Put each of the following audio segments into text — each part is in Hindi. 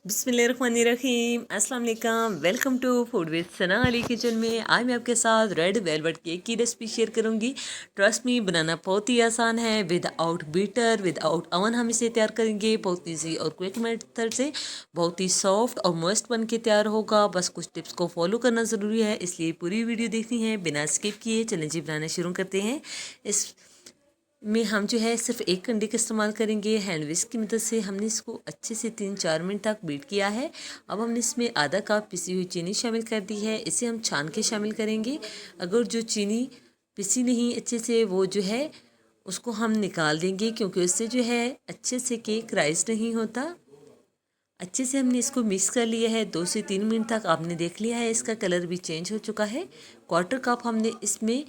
बिस्मिल्लाहिर्रहमानिर्रहीम अस्सलाम वालेकुम। Welcome to food with Sana Ali kitchen में। आज मैं आपके साथ रेड वेलवेट केक की रेसिपी शेयर करूंगी। ट्रस्ट मी, बनाना बहुत ही आसान है। विदाउट बीटर, विदाउट अवन हम इसे तैयार करेंगे बहुत ईजी और क्विक मेथड से। बहुत ही सॉफ्ट और मस्त बन के तैयार होगा। बस कुछ टिप्स को फॉलो करना ज़रूरी है, इसलिए पूरी वीडियो देखनी है बिना स्किप किए। चलें जी, बनाना शुरू करते हैं। इस में हम जो है सिर्फ एक अंडे का इस्तेमाल करेंगे। हैंड विस्क की मदद से हमने इसको अच्छे से 3-4 मिनट तक बीट किया है। अब हमने इसमें आधा कप पिसी हुई चीनी शामिल कर दी है। इसे हम छान के शामिल करेंगे। अगर जो चीनी पिसी नहीं अच्छे से, वो जो है उसको हम निकाल देंगे, क्योंकि उससे जो है अच्छे से केक राइस नहीं होता। अच्छे से हमने इसको मिक्स कर लिया है। 2 से 3 मिनट तक आपने देख लिया है, इसका कलर भी चेंज हो चुका है। 1/4 कप हमने इसमें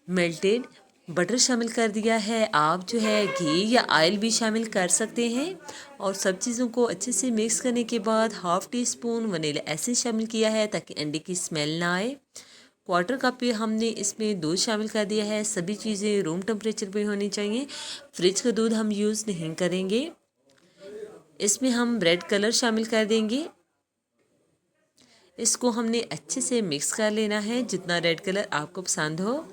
मेल्टेड बटर शामिल कर दिया है। आप जो है घी या ऑयल भी शामिल कर सकते हैं। और सब चीज़ों को अच्छे से मिक्स करने के बाद 1/2 टीस्पून वनीला एसेंस शामिल किया है, ताकि अंडे की स्मेल ना आए। 1/4 कप पे हमने इसमें दूध शामिल कर दिया है। सभी चीज़ें रूम टेम्परेचर पे होनी चाहिए। फ्रिज का दूध हम यूज़ नहीं करेंगे। इसमें हम रेड कलर शामिल कर देंगे। इसको हमने अच्छे से मिक्स कर लेना है, जितना रेड कलर आपको पसंद हो।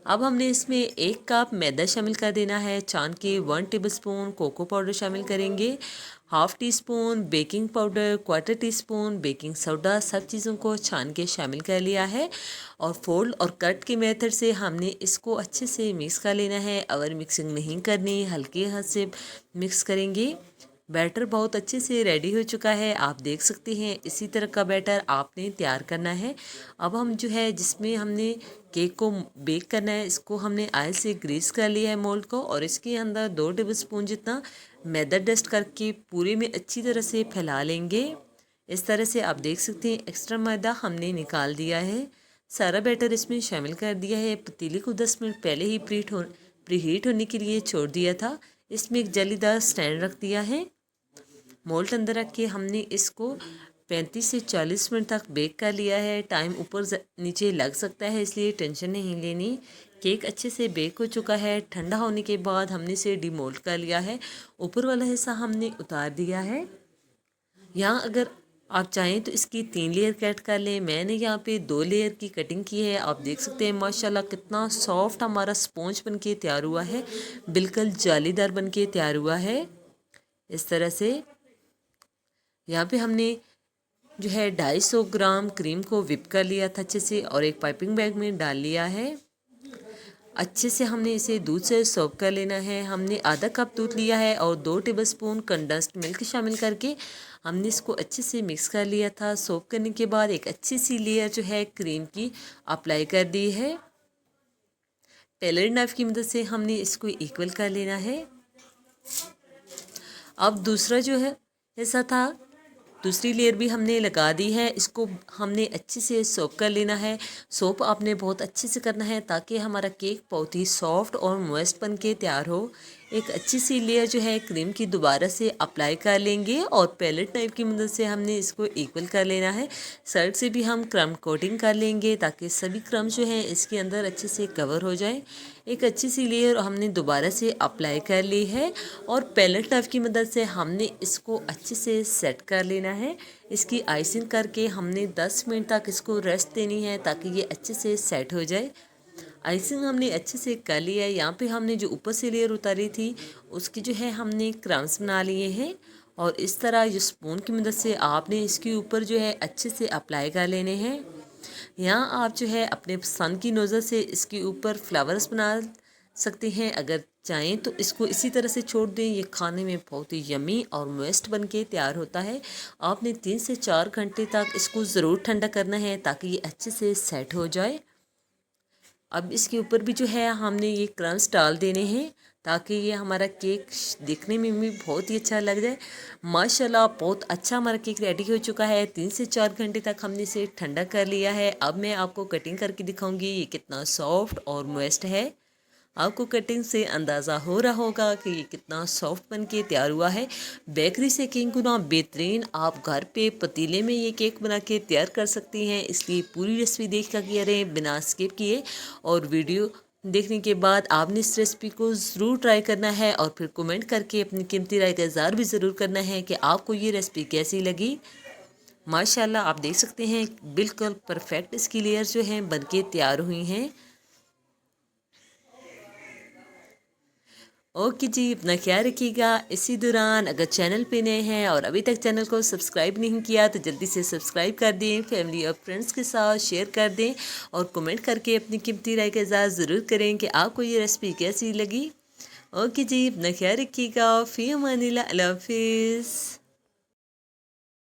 अब हमने इसमें 1 कप मैदा शामिल कर देना है। छान के 1 टेबलस्पून कोको पाउडर शामिल करेंगे। 1/2 teaspoon baking powder, 1/4 teaspoon baking soda, सब चीज़ों को छान के शामिल कर लिया है। और फोल्ड और कट के मेथड से हमने इसको अच्छे से मिक्स कर लेना है। अगर मिक्सिंग नहीं करनी, हल्के हाथ से मिक्स करेंगे। बैटर बहुत अच्छे से रेडी हो चुका है, आप देख सकते हैं। इसी तरह का बैटर आपने तैयार करना है। अब हम जो है जिसमें हमने केक को बेक करना है, इसको हमने ऑयल से ग्रीस कर लिया है मोल्ड को, और इसके अंदर 2 टेबलस्पून जितना मैदा डस्ट करके पूरे में अच्छी तरह से फैला लेंगे। इस तरह से आप देख सकते हैं एक्स्ट्रा मैदा हमने निकाल दिया है। सारा बैटर इसमें शामिल कर दिया है। पतीले को 10 मिनट पहले ही प्रीहीट होने के लिए छोड़ दिया था। इसमें एक जालीदार स्टैंड रख दिया है। मोल्ड अंदर रख के हमने इसको 35 से 40 मिनट तक बेक कर लिया है। टाइम ऊपर नीचे लग सकता है, इसलिए टेंशन नहीं लेनी। केक अच्छे से बेक हो चुका है। ठंडा होने के बाद हमने इसे डीमोल्ड कर लिया है। ऊपर वाला हिस्सा हमने उतार दिया है। यहाँ अगर आप चाहें तो इसकी 3 लेयर कट कर लें। मैंने यहाँ पे 2 लेयर की कटिंग की है। आप देख सकते हैं माशाल्लाह कितना सॉफ्ट हमारा स्पॉन्ज बन के तैयार हुआ है। बिल्कुल जालीदार बन के तैयार हुआ है। इस तरह से यहाँ पे हमने जो है 250 ग्राम क्रीम को विप कर लिया था अच्छे से, और एक पाइपिंग बैग में डाल लिया है। अच्छे से हमने इसे दूध से सोक कर लेना है। हमने आधा कप दूध लिया है और 2 टेबलस्पून कंडेंस्ड मिल्क शामिल करके हमने इसको अच्छे से मिक्स कर लिया था। सोक करने के बाद एक अच्छी सी लेयर जो है क्रीम की अप्लाई कर दी है। टेलर नाइफ की मदद से हमने इसको इक्वल कर लेना है। अब दूसरा जो है ऐसा था, दूसरी लेयर भी हमने लगा दी है। इसको हमने अच्छे से सोक कर लेना है। सोप आपने बहुत अच्छे से करना है, ताकि हमारा केक बहुत ही सॉफ्ट और मॉइस्ट बन के तैयार हो। एक अच्छी सी लेयर जो है क्रीम की दोबारा से अप्लाई कर लेंगे, और पैलेट नाइफ की मदद से हमने इसको इक्वल कर लेना है। साइड से भी हम क्रम कोटिंग कर लेंगे, ताकि सभी क्रम जो है इसके अंदर अच्छे से कवर हो जाए। एक अच्छी सी लेयर हमने दोबारा से अप्लाई कर ली है, और पैलेट नाइफ की मदद से हमने इसको अच्छे से सेट कर लेना है। इसकी आइसिंग करके हमने 10 मिनट तक इसको रेस्ट देनी है, ताकि ये अच्छे से सेट हो जाए। आइसिंग हमने अच्छे से कर लिया है। यहाँ पे हमने जो ऊपर से लेयर उतारी थी, उसकी जो है हमने क्रम्स बना लिए हैं, और इस तरह ये स्पून की मदद से आपने इसके ऊपर जो है अच्छे से अप्लाई कर लेने हैं। यहाँ आप जो है अपने पसंद की नोज़र से इसके ऊपर फ्लावर्स बना सकते हैं। अगर चाहें तो इसको इसी तरह से छोड़ दें। ये खाने में बहुत ही यमी और मॉइस्ट बन के तैयार होता है। आपने 3 से 4 घंटे तक इसको ज़रूर ठंडा करना है, ताकि ये अच्छे से सेट हो जाए। अब इसके ऊपर भी जो है हमने ये क्रम्स डाल देने हैं, ताकि ये हमारा केक दिखने में भी बहुत ही अच्छा लग जाए। माशाल्लाह बहुत अच्छा हमारा केक रेडी हो चुका है। 3 से 4 घंटे तक हमने इसे ठंडा कर लिया है। अब मैं आपको कटिंग करके दिखाऊंगी ये कितना सॉफ्ट और मॉइस्ट है। आपको कटिंग से अंदाज़ा हो रहा होगा कि ये कितना सॉफ्ट बन के तैयार हुआ है। बेकरी से कई गुना बेहतरीन आप घर पे पतीले में ये केक बना के तैयार कर सकती हैं। इसलिए पूरी रेसिपी देख कर किया रहें बिना स्किप किए, और वीडियो देखने के बाद आपने इस रेसिपी को ज़रूर ट्राई करना है और फिर कमेंट करके अपनी कीमती राय का इज़हार भी ज़रूर करना है कि आपको ये रेसिपी कैसी लगी। माशाल्लाह आप देख सकते हैं बिल्कुल परफेक्ट इसकी लेयर जो हैं बनके तैयार हुई हैं। ओके जी, अपना ख्याल रखिएगा। इसी दौरान अगर चैनल पे नए हैं और अभी तक चैनल को सब्सक्राइब नहीं किया तो जल्दी से सब्सक्राइब कर दें, फैमिली और फ्रेंड्स के साथ शेयर कर दें और कमेंट करके अपनी कीमती राय का इज़हार ज़रूर करें कि आपको ये रेसिपी कैसी लगी। ओके जी, अपना ख्याल रखिएगा। फ़ी अमानिल्लाह, अल्लाह हाफ़िज़।